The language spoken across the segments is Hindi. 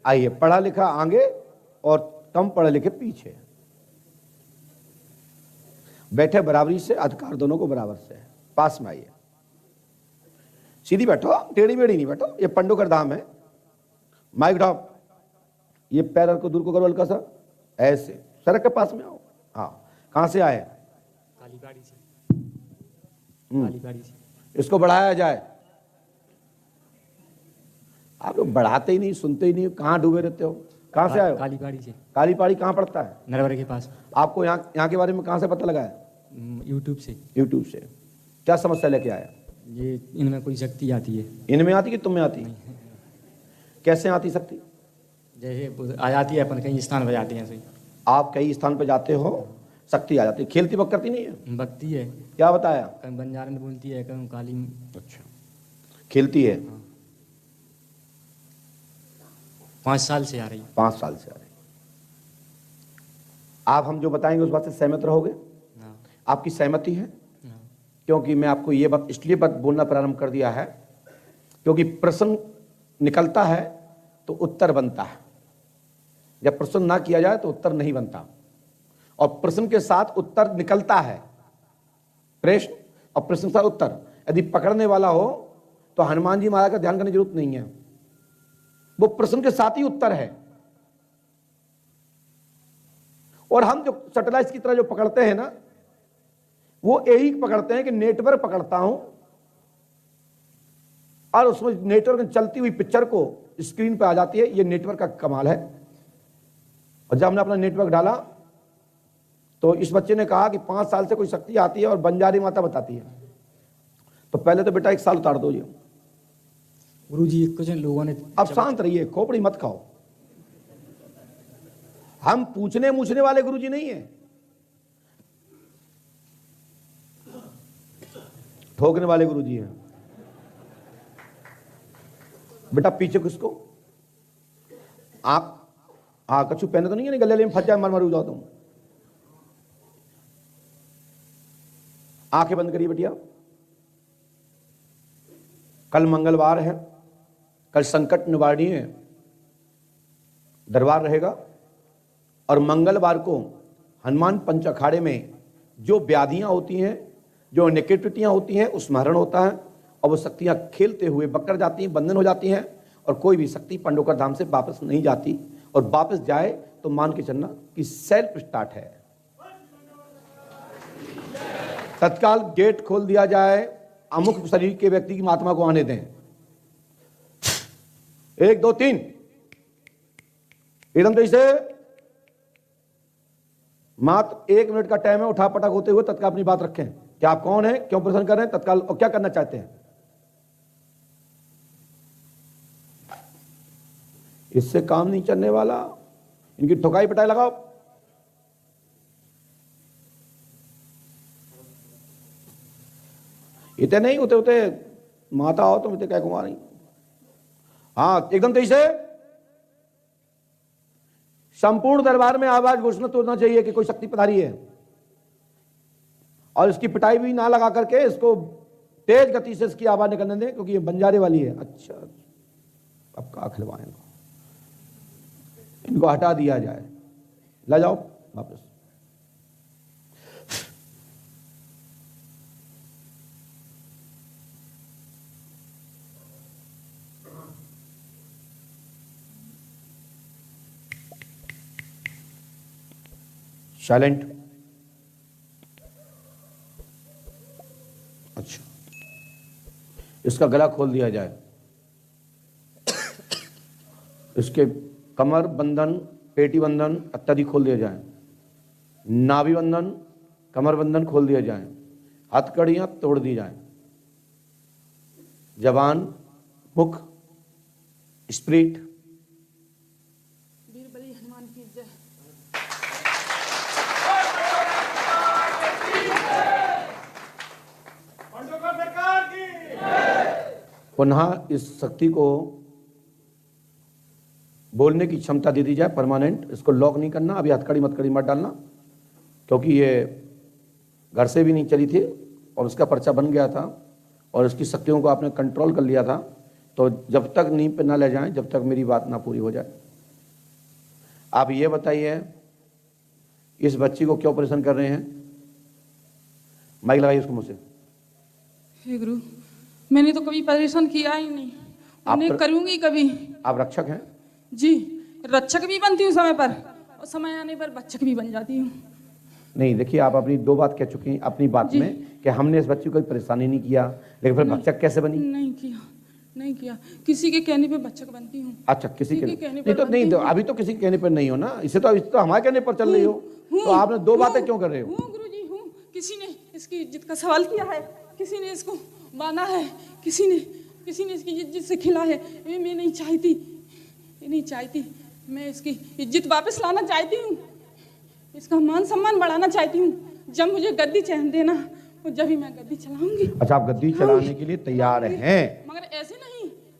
आइए, पढ़ा लिखा आगे और कम पढ़े लिखे पीछे। बैठे बराबरी से, अधिकार दोनों को बराबर से है। पास में आइए, सीधी बैठो, टेढ़ी बेढ़ी नहीं बैठो। ये पंडोकर धाम है। Mic drop. ये पैर को दूर को करो हल्का सा, ऐसे सड़क के पास में आओ। हाँ, कहां से आए? कालीबाड़ी से। इसको बढ़ाया जाए। आप लोग बढ़ाते ही नहीं, सुनते ही नहीं, कहाँ डूबे रहते हो? कहाँ से आए हो? कालीबाड़ी से। कालीबाड़ी कहाँ पड़ता है? नरवर के पास। आपको यहाँ के बारे में कहाँ से पता लगा है? यूट्यूब से। यूट्यूब से। क्या समस्या लेके आया? ये इनमें कोई शक्ति आती है। इनमें आती कि तुम में आती? कैसे आती शक्ति? जैसे आ जाती है, अपन कहीं स्थान पर जाते हैं ऐसे। आप कई स्थान पर जाते हो, शक्ति आ जाती है। खेलती वक्त करती नहीं है? भक्ति है। क्या बताया? कहीं बंजारे में बोलती है, कहीं काली। अच्छा, खेलती है। 5 साल से आ रही। 5 साल से आ रही। आप हम जो बताएंगे उस बात से सहमत रहोगे? आपकी सहमति है? क्योंकि मैं आपको ये बात इसलिए बोलना प्रारंभ कर दिया है क्योंकि प्रश्न निकलता है तो उत्तर बनता है। जब प्रश्न ना किया जाए तो उत्तर नहीं बनता, और प्रश्न के साथ उत्तर निकलता है। प्रश्न और प्रश्न के साथ उत्तर यदि पकड़ने वाला हो तो हनुमान जी महाराज का ध्यान करने की जरूरत नहीं है, वो प्रश्न के साथ ही उत्तर है। और हम जो सैटेलाइट की तरह जो पकड़ते हैं ना, वो यही पकड़ते हैं कि नेटवर्क पकड़ता हूं और उसमें नेटवर्क में चलती हुई पिक्चर को स्क्रीन पे आ जाती है। ये नेटवर्क का कमाल है। और जब हमने अपना नेटवर्क डाला तो इस बच्चे ने कहा कि 5 साल से कोई शक्ति आती है और बंजारी माता बताती है। तो पहले तो बेटा 1 साल उतार दो। गुरुजी कुछ लोगों ने, अब शांत रहिए, खोपड़ी मत खाओ। हम पूछने वाले गुरुजी नहीं है, ठोकने वाले गुरुजी हैं। बेटा पीछे किसको? आप कछु पहने तो नहीं है? नहीं गले में फंस जाए, मर मर जाओ तुम। आंखें बंद करिए बेटिया। कल मंगलवार है, कल संकट निवारणीय दरबार रहेगा, और मंगलवार को हनुमान पंच अखाड़े में जो व्याधियां होती हैं, जो नेगेटिविटियां होती हैं, उसमें होता है और वो शक्तियां खेलते हुए बकर जाती हैं, बंधन हो जाती हैं, और कोई भी शक्ति पंडोकर धाम से वापस नहीं जाती। और वापस जाए तो मान के चलना कि सेल्फ स्टार्ट है। तत्काल गेट खोल दिया जाए, अमुक शरीर के व्यक्ति की महात्मा को आने दें। 1 2 3 एकदम जैसे मात्र 1 मिनट का टाइम है। उठा पटक होते हुए तत्काल अपनी बात रखें कि आप कौन है, क्यों प्रश्न कर रहे हैं, तत्काल और क्या करना चाहते हैं। इससे काम नहीं चलने वाला। इनकी ठुकाई पिटाई लगाओ। इतने नहीं होते माता हो तो मुझे क्या कुमार नहीं। हाँ, एकदम तेजी से संपूर्ण दरबार में आवाज घोषणा तोड़ना चाहिए कि कोई शक्ति पधारी है, और इसकी पिटाई भी ना लगा करके इसको तेज गति से इसकी आवाज निकलने दें, क्योंकि ये बंजारे वाली है। अच्छा, अब का खिलवाएं, इनको हटा दिया जाए। ले जाओ वापस। साइलेंट। अच्छा, इसका गला खोल दिया जाए। इसके कमर बंधन, पेटी बंधन इत्यादि खोल दिया जाए। नाभि बंधन, कमर बंधन खोल दिया जाए। हथकड़ियां तोड़ दी जाए। जबान, मुख, स्प्रिट। बीरबली हनुमान की जय। पुनः इस शक्ति को बोलने की क्षमता दे दी जाए परमानेंट। इसको लॉक नहीं करना, अभी हथकड़ी मतकड़ी मत डालना, क्योंकि ये घर से भी नहीं चली थी और उसका पर्चा बन गया था और इसकी शक्तियों को आपने कंट्रोल कर लिया था। तो जब तक नींद पे ना ले जाएं, जब तक मेरी बात ना पूरी हो जाए। आप ये बताइए इस बच्ची को क्यों परेशान कर रहे हैं? माइक लगाइए उसको मुंह से। हे गुरु, मैंने तो कभी परेशान किया ही नहीं, उन्हें करूंगी कभी। आप रक्षक हैं? जी, रक्षक भी बनती हूँ समय पर, और समय आने पर बच्चक भी बन जाती हूँ। नहीं, देखिए आप अपनी 2 बात कह चुकी हैं अपनी बात में कि हमने इस बच्ची को कोई परेशानी नहीं किया, लेकिन फिर बच्चक कैसे बनी? नहीं किया, किसी के कहने पे बच्चक बनती हूँ। अच्छा, किसी के कहने नहीं तो नहीं, अभी तो किसी के कहने पर नहीं हो ना, इसे तो हमारे कहने पर चल रही हो, तो आपने 2 बातें क्यों कर रहे हो? गुरुजी हूँ, किसी ने इसकी इज्जत का सवाल किया है, किसी ने इसको बांधा है, किसी ने इसकी इज्जत से खिला है। मैं नहीं चाहती, मैं इसकी इज्जत वापस लाना चाहती हूँ, इसका मान सम्मान बढ़ाना चाहती हूँ। जब मुझे गद्दी चैन देना, और जब ही मैं गद्दी चलाऊंगी। अच्छा, आप गद्दी चलाने के लिए तैयार हैं? मगर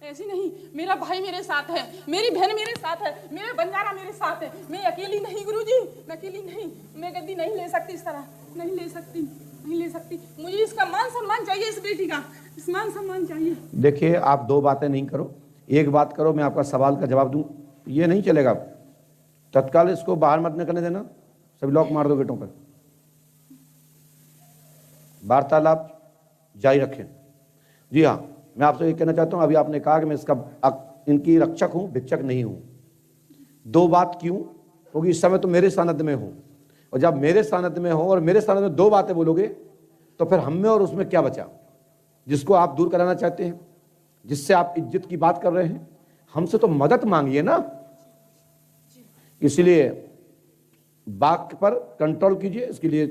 ऐसे नहीं, मेरा भाई मेरे साथ है, मेरी बहन मेरे साथ है, मेरे बंजारा मेरे साथ है, मैं अकेली नहीं गुरुजी, मैं अकेली नहीं, मैं गद्दी नहीं ले सकती, इस तरह नहीं ले सकती। मुझे इसका मान सम्मान चाहिए, इस बेटी का मान सम्मान चाहिए। देखिए, आप 2 बातें नहीं करो, एक बात करो, मैं आपका सवाल का जवाब दूं, ये नहीं चलेगा। तत्काल इसको बाहर मत निकलने देना, सभी लॉक मार दो गेटों पर, वार्तालाप जारी रखें। जी हाँ, मैं आपसे ये कहना चाहता हूं, अभी आपने कहा कि मैं इनकी रक्षक हूं, भिक्षक नहीं हूं। 2 बात क्यों? क्योंकि इस समय तो मेरे सानिध्य में हूं, और जब मेरे सानिध्य में हो और मेरे सानिध्य में 2 बातें बोलोगे तो फिर हम में और उसमें क्या बचा? जिसको आप दूर कराना चाहते हैं, जिससे आप इज्जत की बात कर रहे हैं, हमसे तो मदद मांगिए ना। इसलिए वाक्य पर कंट्रोल कीजिए, इसके लिए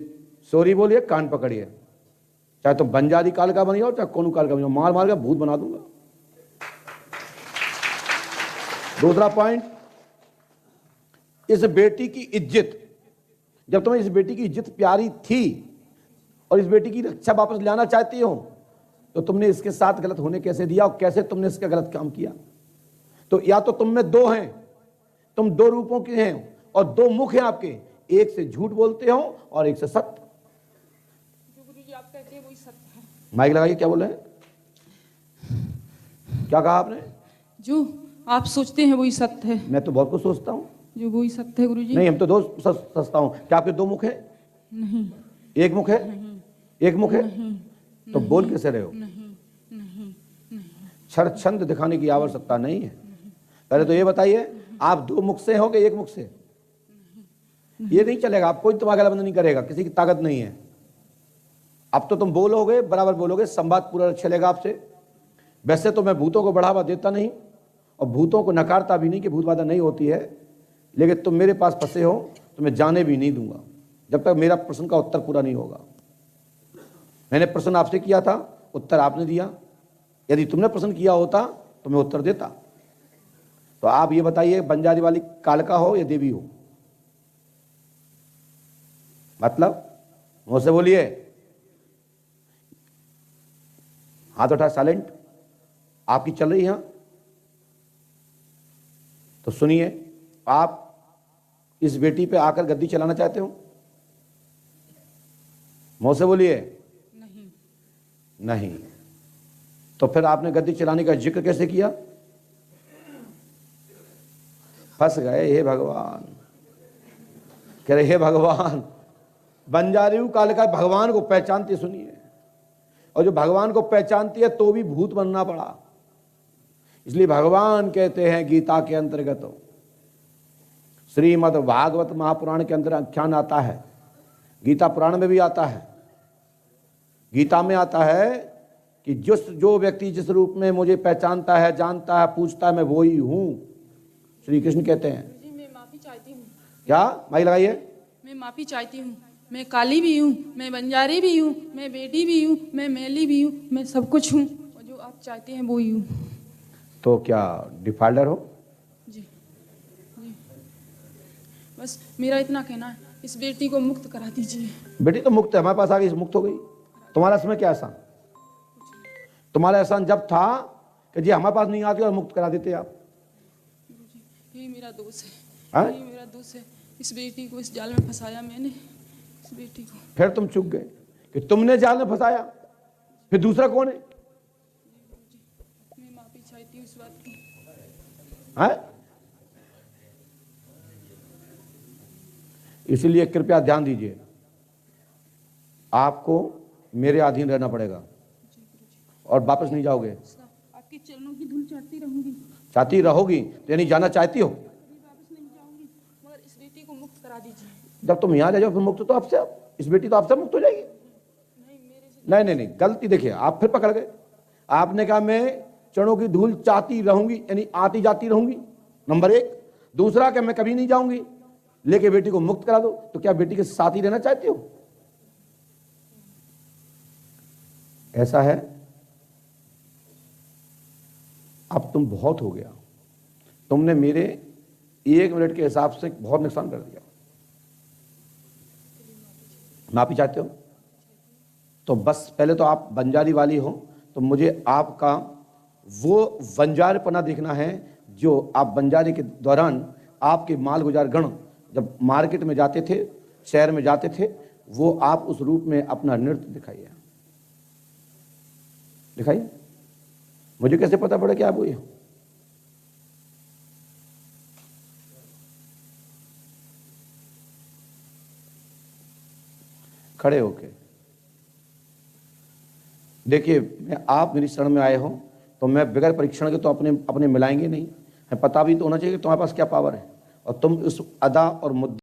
सॉरी बोलिए, कान पकड़िए, चाहे तो बंजारी काल का बन जाओ, चाहे कौन काल का बन जाओ, मार मार के भूत बना दूंगा। दूसरा पॉइंट, इस बेटी की इज्जत, जब तुम्हें इस बेटी की इज्जत प्यारी थी और इस बेटी की रक्षा वापस लाना चाहती हो, तो तुमने इसके साथ गलत होने कैसे दिया और कैसे तुमने इसका गलत काम किया? तो या तो तुम में 2 हैं, तुम 2 रूपों के हैं और 2 मुख हैं आपके, एक से झूठ बोलते हो और एक से सत्य। जो गुरुजी आप कहते हैं वही सत्य है। माइक लगाइए, क्या बोल रहे हैं? क्या कहा आपने? जो आप सोचते हैं वही सत्य है। मैं तो बहुत कुछ सोचता हूँ। जो वही सत्य है गुरुजी। नहीं, हम तो 2 सोचता हूँ। क्या आपके 2 मुख है? नहीं। एक मुख है? एक मुख है? तो बोल कैसे रहे हो? क्षण छंद दिखाने की आवश्यकता नहीं है। पहले तो ये बताइए, आप 2 मुख से हो कि 1 मुख से? ये नहीं चलेगा, आप कोई तुम्हारा गला बंद नहीं करेगा, किसी की ताकत नहीं है। अब तो तुम बोलोगे, बराबर बोलोगे, संवाद पूरा चलेगा आपसे। वैसे तो मैं भूतों को बढ़ावा देता नहीं और भूतों को नकारता भी नहीं कि भूत बाधा नहीं होती है, लेकिन तुम मेरे पास फंसे हो तो मैं जाने भी नहीं दूंगा जब तक मेरा प्रश्न का उत्तर पूरा नहीं होगा। मैंने प्रश्न आपसे किया था, उत्तर आपने दिया। यदि तुमने प्रश्न किया होता तो मैं उत्तर देता। तो आप ये बताइए, बंजारी वाली कालका हो या देवी हो? मतलब मुझसे बोलिए। हाथ उठा, साइलेंट। आपकी चल रही है? तो सुनिए, आप इस बेटी पे आकर गद्दी चलाना चाहते हो? मुझसे बोलिए। नहीं। तो फिर आपने गद्दी चलाने का जिक्र कैसे किया? फंस गए। हे भगवान, कह रहे हे भगवान, बंजारी काल का भगवान को पहचानती, सुनिए, और जो भगवान को पहचानती है तो भी भूत बनना पड़ा। इसलिए भगवान कहते हैं गीता के अंतर्गत, श्रीमद् भागवत महापुराण के अंदर आख्यान आता है, गीता पुराण में भी आता है। गीता में आता है कि जो व्यक्ति जिस रूप में मुझे पहचानता है, जानता है, पूछता है, मैं वो ही हूं। श्री कृष्ण कहते हैं। जी, मैं माफी चाहती हूँ। क्या? माइक लगाइए। मैं माफी चाहती हूँ। मैं काली भी हूँ, मैं बंजारी भी हूँ, मैं बेटी भी हूँ, मैं मैली भी हूँ, मैं सब कुछ हूँ, और जो आप चाहते हैं वो ही हूँ। तो क्या डिफाल्टर हो? जी जी, बस मेरा इतना कहना है, इस बेटी को मुक्त करा दीजिए। बेटी तो मुक्त है, हमारे पास आ गई, मुक्त हो गई। तुम्हारा इसमें क्या एहसान? तुम्हारा एहसान जब था कि जी हमारे पास नहीं आती और मुक्त करा देते आप। यही मेरा दोष है, हाँ? यही मेरा दोष है। इस बेटी को इस जाल में फंसाया मैंने, इस बेटी को। फिर तुम चूक गए कि तुमने जाल में फंसाया, फिर दूसरा कौन है? मैं माफी चाहती हूँ इस बात की। हाँ? इसीलिए कृपया ध्यान दीजिए, आपको मेरे अधीन रहना पड़ेगा और वापस नहीं जाओगे। आपके चरणों की धूल चढ़ती रहूंगी, चाहती रहोगी तो यानी जाना चाहती हो। कभी वापस नहीं जाऊंगी, मगर इस बेटी को मुक्त करा दीजिए। जब तुम यहाँ रह जाओ फिर मुक्त तो आपसे, इस बेटी तो आपसे मुक्त हो जाएगी। नहीं मेरे से नहीं नहीं नहीं, गलती देखिए, आप फिर पकड़ गए। आपने कहा मैं चरणों की धूल चाहती रहूंगी यानी आती जाती रहूंगी, नंबर एक। दूसरा कि मैं कभी नहीं जाऊंगी, लेके बेटी को मुक्त करा दो। तो क्या बेटी के साथ ही रहना चाहती हो? ऐसा है, अब तुम बहुत हो गया, तुमने मेरे 1 मिनट के हिसाब से बहुत नुकसान कर दिया। माफी चाहते हो तो बस पहले तो आप बंजारी वाली हो, तो मुझे आपका वो बंजारपना देखना है जो आप बंजारी के दौरान आपके माल गुजार गण जब मार्केट में जाते थे, शहर में जाते थे, वो आप उस रूप में अपना नृत्य दिखाइए। दिखाइए, मुझे कैसे पता पड़े कि आप वही हो? खड़े होके देखिए, मैं आप मेरी शरण में आए हो तो मैं बगैर परीक्षण के तो अपने मिलाएंगे नहीं। पता भी तो होना चाहिए कि तुम्हारे पास क्या पावर है, और तुम उस अदा और मुद्दा